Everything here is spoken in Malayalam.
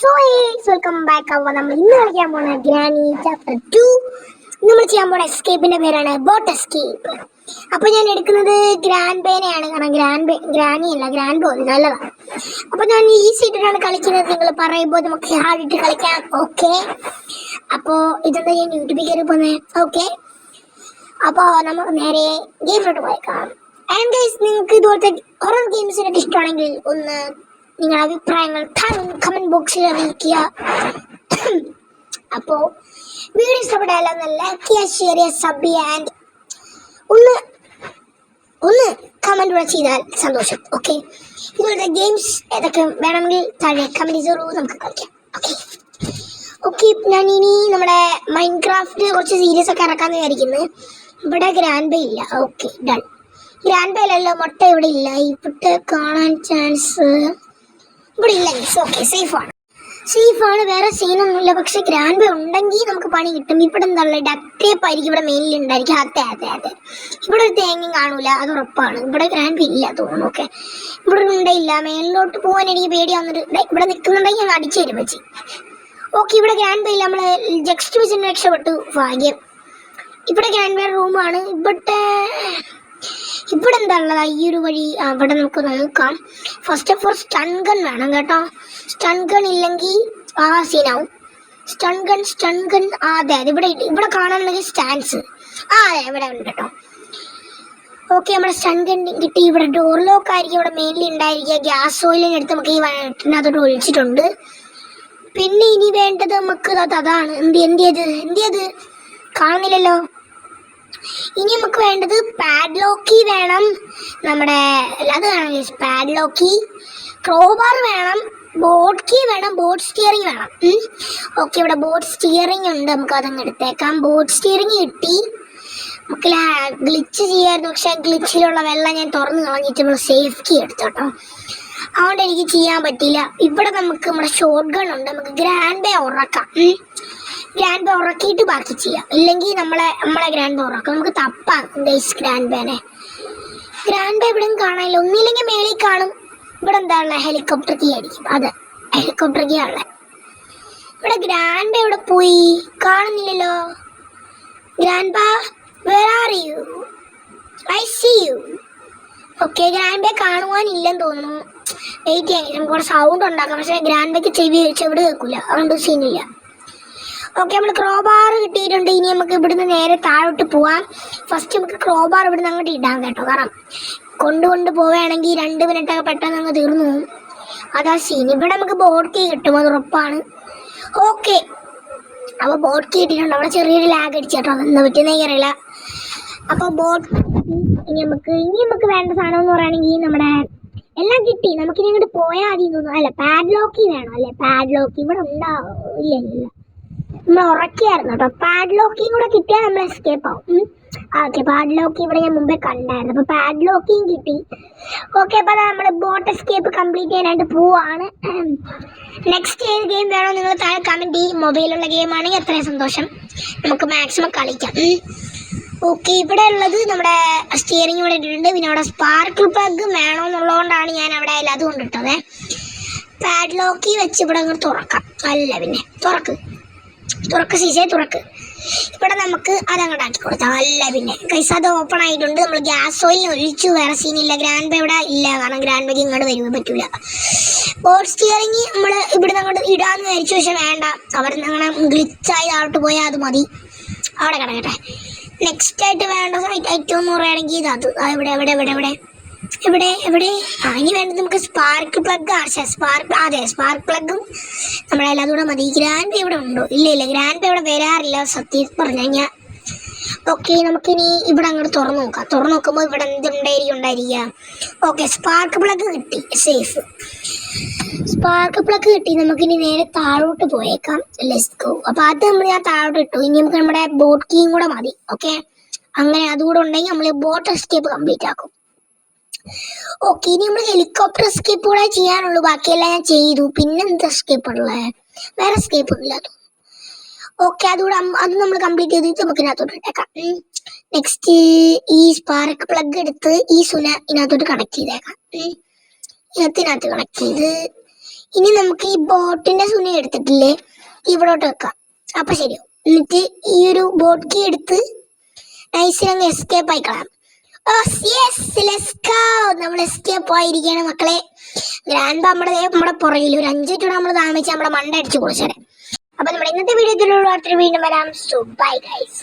So welcome back. അപ്പോൾ നമ്മൾ ഇന്ന് കളിക്കാൻ പോകുന്ന ഗ്രാനി ചാപ്റ്റർ 2. നമ്മൾ ചെയ്യാൻ പോകുന്ന എസ്കേപ്പിന്റെ പേരാണ് ബോട്ട് എസ്കേപ്പ്. അപ്പോൾ ഞാൻ എടുക്കുന്നത് ഗ്രാൻഡ് പേനെയാണ്, കാരണം ഗ്രാനി അല്ല ഗ്രാൻഡ് ബോ നല്ലതാണ്. അപ്പോൾ ഞാൻ ഈസി ഇട്ടിട്ടാണ് കളിക്കുന്നത്. നിങ്ങൾ പറയുമ്പോൾ നമുക്ക് ഹാർഡ് ഇട്ട് കളിക്കാം. ഓക്കെ, അപ്പോൾ ഇതെന്താ ഞാൻ യൂട്യൂബിൽ കയറി പോകുന്നത്. ഓക്കെ, അപ്പോൾ നമുക്ക് നേരെ ഗെയിമിലോട്ട് പോയേക്കാം. ആൻഡ് ഗൈസ്, നിങ്ങൾക്ക് ഇതുപോലത്തെ ഹൊറർ ഗെയിംസിനൊക്കെ ഇഷ്ടമാണെങ്കിൽ ഒന്ന് നിങ്ങളുടെ അഭിപ്രായങ്ങൾ കമന്റ് ബോക്സിൽ അറിയിക്കുക. അപ്പോൾ വീഡിയോ ഇഷ്ടപ്പെട്ടാലോ ഒന്ന് ലൈക്ക് ചെയ്യുക, ഷെയർ ചെയ്യുക, സബ് ചെയ്യുക, ആൻഡ് ഒന്ന് കമന്റ് കൂടെ ചെയ്താൽ സന്തോഷം. ഓക്കെ, ഇതുപോലത്തെ ഗെയിംസ് ഏതൊക്കെ വേണമെങ്കിൽ താഴെ കമന്റ് ചെയ്തോളൂ, നമുക്ക് കളിക്കാം. ഓക്കെ ഓക്കെ ഞാൻ ഇനി നമ്മുടെ മൈൻക്രാഫ്റ്റ് കുറച്ച് സീരീസ് ഒക്കെ ഇറക്കാമെന്ന് വിചാരിക്കുന്നത്. ഇവിടെ ഗ്രാൻഡ് ബേ ഇല്ല. Okay done. ഗ്രാൻഡ് ബേയിലല്ലോ, മുട്ട ഇവിടെ ഇല്ല. ഇവിടെ കാണാൻ ചാൻസ് ഇവിടെ ഇല്ല. ഓക്കെ, സേഫാണ്, വേറെ സീനൊന്നുമില്ല. പക്ഷെ ഗ്രാൻഡ് ബേ ഉണ്ടെങ്കിൽ നമുക്ക് പണി കിട്ടും. ഇവിടെ എന്താ ഉള്ളത്, ഡക്ട് ടേപ്പ് ആയിരിക്കും ഇവിടെ മെയിനിൽ ഉണ്ടായിരിക്കും. അതെ ഇവിടെ ഒരു തേങ്ങയും കാണൂല, അത് ഉറപ്പാണ്. ഇവിടെ ഗ്രാൻഡ് ബേ ഇല്ല തോന്നുന്നു. ഓക്കെ, ഇവിടെ ഉണ്ടയില്ല. മേലിലോട്ട് പോകാൻ എനിക്ക് പേടിയാവുന്നൊരു ഇവിടെ നിൽക്കുന്നുണ്ടെങ്കിൽ ഞാൻ അടിച്ചു തരും വെച്ച്. ഓക്കെ, ഇവിടെ ഗ്രാൻഡ് ബേ ഇല്ല. നമ്മൾ ജസ്റ്റ് വെച്ചിട്ട് രക്ഷപ്പെട്ടു, ഭാഗ്യം. ഇവിടെ ഗ്രാൻഡ് ബേ റൂമാണ്. ഇവിടെ എന്താ ഉള്ളത്, ഈ ഒരു വഴി അവിടെ നമുക്ക് നോക്കാം. First of all stun gun വേണം കേട്ടോ. സ്റ്റൺ ഗൺ ഇല്ലെങ്കിൽ ആ സീനാവും. സ്റ്റൺ ഗൺ അതെ ഇവിടെ കാണാനുണ്ടെങ്കിൽ സ്റ്റാൻഡ്സ് അതെ ഇവിടെ ഉണ്ട് കേട്ടോ. ഓക്കെ, നമ്മുടെ സ്റ്റൺ ഗൺ കിട്ടി. ഇവിടെ ഡോർ ലോക്ക് ആയിരിക്കും ഇവിടെ മെയിൻലി ഉണ്ടായിരിക്കുക. ഗ്യാസ് ഓയിലിനെടുത്ത് നമുക്ക് ഈ വയറ്റിനകത്തോട്ട് ഒഴിച്ചിട്ടുണ്ട്. പിന്നെ ഇനി വേണ്ടത് നമുക്ക് അതാണ്. എന്തിയത് കാണുന്നില്ലല്ലോ. ഇനി നമുക്ക് വേണ്ടത് പാഡ്ലോക്കി വേണം. നമ്മുടെ അത് വേണം, പാഡ്ലോക്കി, ക്രോബാർ വേണം, ബോട്ട് കീ വേണം, ബോട്ട് സ്റ്റിയറിംഗ് വേണം. ഓക്കെ, ഇവിടെ ബോട്ട് സ്റ്റിയറിംഗ് ഉണ്ട്, നമുക്ക് അതങ്ങ് എടുത്തേക്കാം. ബോട്ട് സ്റ്റിയറിംഗ് കിട്ടി. നമുക്ക് ഗ്ലിച്ച് ചെയ്യാമായിരുന്നു, പക്ഷെ ഗ്ലിച്ചിലുള്ള വെള്ളം ഞാൻ തുറന്ന് കളഞ്ഞിട്ട് നമ്മൾ സേഫ് കീ എടുത്തോട്ടോ. അതുകൊണ്ട് എനിക്ക് ചെയ്യാൻ പറ്റില്ല. ഇവിടെ നമുക്ക് നമ്മുടെ ഷോട്ട് ഗൺ ഉണ്ട്, നമുക്ക് ഗ്രാൻഡ് ബേ ഉറക്കാം. ഗ്രാൻഡ് ബേ ഉറക്കിയിട്ട് ബാക്കി ചെയ്യാം. ഇല്ലെങ്കിൽ നമ്മളെ ഗ്രാൻഡ് ബേ ഉറക്കാം. നമുക്ക് തപ്പാം ഗൈസ് ഗ്രാൻഡ് ബേ എവിടെയും കാണാനില്ല. ഒന്നില്ലെങ്കിൽ മേളിൽ കാണും. ഇവിടെ എന്താ ഉള്ളത്, ഹെലികോപ്റ്റർ കീ ആയിരിക്കും. അതെ, ഹെലികോപ്റ്റർ കീ ഉള്ളത്. ഇവിടെ ഗ്രാൻഡ് ബേ എവിടെ പോയി, കാണുന്നില്ലല്ലോ. Grand bay, where are you? I see you. Okay, grand bay കാണുവാനില്ലെന്ന് തോന്നുന്നു. വെയിറ്റ് ചെയ്യാൻ, നമുക്ക് കൂടെ സൗണ്ട് ഉണ്ടാക്കാം. പക്ഷേ ഗ്രാൻഡ് ബേക്ക് ചെവിട് കേൾക്കില്ല, അതുകൊണ്ട് സീനില്ല. ഓക്കെ, നമ്മൾ ക്രോബാർ കിട്ടിയിട്ടുണ്ട്. ഇനി നമുക്ക് ഇവിടുന്ന് നേരെ താഴോട്ട് പോവാം. ഫസ്റ്റ് നമുക്ക് ക്രോബാർ ഇവിടുന്ന് അങ്ങോട്ട് ഇടാം കേട്ടോ, കാരണം കൊണ്ട് പോവുകയാണെങ്കിൽ 2 മിനിറ്റൊക്കെ പെട്ടെന്ന് അങ്ങ് തീർന്നു പോകും. അതാ സീൻ. ഇവിടെ നമുക്ക് ബോട്ട് കീ കിട്ടും, അത് ഉറപ്പാണ്. ഓക്കെ, അപ്പോൾ ബോട്ട് കീ ഇട്ടിട്ടുണ്ട്. അവിടെ ചെറിയൊരു ലാഗ് അടിച്ചു കേട്ടോ, അതെന്താ പറ്റുന്നതെന്ന് അറിയില്ല. അപ്പോൾ ബോട്ട് ഇനി നമുക്ക് വേണ്ട സാധനം എന്ന് പറയുകയാണെങ്കിൽ നമ്മുടെ എല്ലാം കിട്ടി. നമുക്കിനി ഇങ്ങോട്ട് പോയാൽ മതി തോന്നുന്നു. അല്ല, പാഡ്ലോക്കി വേണം. അല്ലേ, പാഡ്ലോക്കി ഇവിടെ ഇല്ല, നമ്മൾ ഉറക്കിയായിരുന്നു കേട്ടോ. പാഡ്ലോക്കിയും കൂടെ കിട്ടിയാൽ നമ്മൾ എസ്കേപ്പ് ആവും. ഓക്കെ, പാഡ്ലോക്കി ഇവിടെ ഞാൻ മുമ്പേ കണ്ടായിരുന്നു. അപ്പോൾ പാഡ്ലോക്കിയും കിട്ടി. ഓക്കെ, അപ്പോൾ നമ്മൾ ബോട്ട് എസ്കേപ്പ് കംപ്ലീറ്റ് ചെയ്യാനായിട്ട് പോവാണ്. നെക്സ്റ്റ് ഏത് ഗെയിം വേണോ നിങ്ങൾ താഴെ കമൻറ്റ് ചെയ്യും. മൊബൈലുള്ള ഗെയിമാണെങ്കിൽ അത്രയും സന്തോഷം, നമുക്ക് മാക്സിമം കളിക്കാം. ഓക്കെ, ഇവിടെ ഉള്ളത് നമ്മുടെ സ്റ്റിയറിംഗ് ഇവിടെ ഇട്ടിട്ടുണ്ട്. പിന്നെ അവിടെ സ്പാർക്കിൾ പ്ലഗ് വേണമെന്നുള്ളതുകൊണ്ടാണ് ഞാൻ അവിടെ അതും കൊണ്ടിട്ടത്. പാഡ്ലോക്കി വെച്ച് ഇവിടെ അങ്ങോട്ട് തുറക്കാം. അല്ല പിന്നെ തുറക്ക് സീസേ തുറക്ക്. ഇവിടെ നമുക്ക് അതങ്ങോട്ട് ആക്കി കൊടുത്താൽ അല്ല പിന്നെ കൈസ അത് ഓപ്പൺ ആയിട്ടുണ്ട്. നമ്മൾ ഗ്യാസ് ഓയിൽ ഒഴിച്ചു, വേറെ സീനില്ല. ഗ്രാൻഡ് ബേ ഇവിടെ ഇല്ല, കാരണം ഗ്രാൻഡ് ബേക്ക് ഇങ്ങോട്ട് വരുമ്പോൾ പറ്റില്ല. ബോട്ട് സ്റ്റിയറിംഗ് നമ്മൾ ഇവിടുന്ന് അങ്ങോട്ട് ഇടാമെന്ന് വിചാരിച്ചു, പക്ഷെ വേണ്ട. അവർ അങ്ങനെ ഗ്ലിച്ചായി താഴോട്ട് പോയാൽ അത് മതി, അവിടെ കിടക്കട്ടെ. നെക്സ്റ്റ് ആയിട്ട് വേണ്ട ഐറ്റം എന്ന് പറയുകയാണെങ്കിൽ ഇത് എവിടെ ഇനി വേണ്ടത് നമുക്ക് സ്പാർക്ക് പ്ലഗ്. സ്പാർക്ക് പ്ലഗും നമ്മുടെ എല്ലാതുകൂടെ മതി. ഗ്രാൻഡ് ബേ ഇവിടെ ഉണ്ടോ? ഇല്ല, ഗ്രാൻഡ് ബേ ഇവിടെ വരാറില്ല സത്യം പറഞ്ഞു കഴിഞ്ഞാൽ. ഓക്കെ, നമുക്കിനി ഇവിടെ അങ്ങോട്ട് തുറന്നു നോക്കുമ്പോൾ ഇവിടെ ഉണ്ടായിരിക്കുക. ഓക്കെ, സ്പാർക്ക് പ്ലഗ് കിട്ടി, സേഫ്. സ്പാർക്ക് പ്ലഗ് കിട്ടി. നമുക്കിനി നേരെ താഴോട്ട് പോയേക്കാം. Let's go. അപ്പോൾ അത് ഞാൻ താഴോട്ട് ഇട്ടു. ഇനി നമുക്ക് നമ്മുടെ ബോട്ട് കീയും കൂടെ മതി. ഓക്കെ, അങ്ങനെ അതുകൂടെ ഉണ്ടെങ്കിൽ നമ്മൾ ബോട്ട് എസ്കേപ്പ് കംപ്ലീറ്റ് ആക്കും. ഓക്കെ, ഇനി നമ്മൾ ഹെലികോപ്റ്റർ എസ്കേപ്പ് കൂടെ ചെയ്യാനുള്ളൂ. ബാക്കിയെല്ലാം ഞാൻ ചെയ്തു. പിന്നെ എന്താ എസ്കേപ്പ് ഉള്ളത്, വേറെ എസ്കേപ്പ് ഇല്ല. ഓക്കെ, അത് നമ്മൾ കംപ്ലീറ്റ് ചെയ്തിട്ട് നമുക്ക് ഇതിനകത്തോട്ട് ഇട്ടേക്കാം. നെക്സ്റ്റ് ഈ സ്പാർക്ക് പ്ലഗ് എടുത്ത് ഈ ഇതിനകത്തോട്ട് കണക്ട് ചെയ്തേക്കാം. ഇതിനകത്ത് കണക്ട് ചെയ്ത് ഇനി നമുക്ക് ഈ ബോട്ടിന്റെ സുനി എടുത്തിട്ടില്ലേ ഇവിടോട്ട് വെക്കാം. അപ്പൊ ശരിയാവും. എന്നിട്ട് ഈ ഒരു ബോട്ട് കീ എടുത്ത് നൈസിൽ അങ്ങ് എസ്കേപ്പ് ആയിക്കളാം. നമ്മൾ എസ്കേപ്പ് ആയിരിക്കുകയാണ് മക്കളെ. ഗ്രാൻഡ് നമ്മുടെ പുറകിൽ ഒരു 5 മിനിറ്റ് നമ്മൾ താമസിച്ച് നമ്മുടെ മണ്ട അടിച്ച് കുളിച്ചേരെ. അപ്പൊ നമ്മുടെ ഇന്നത്തെ വീഡിയോ വീണ്ടും വരാം. So bye guys.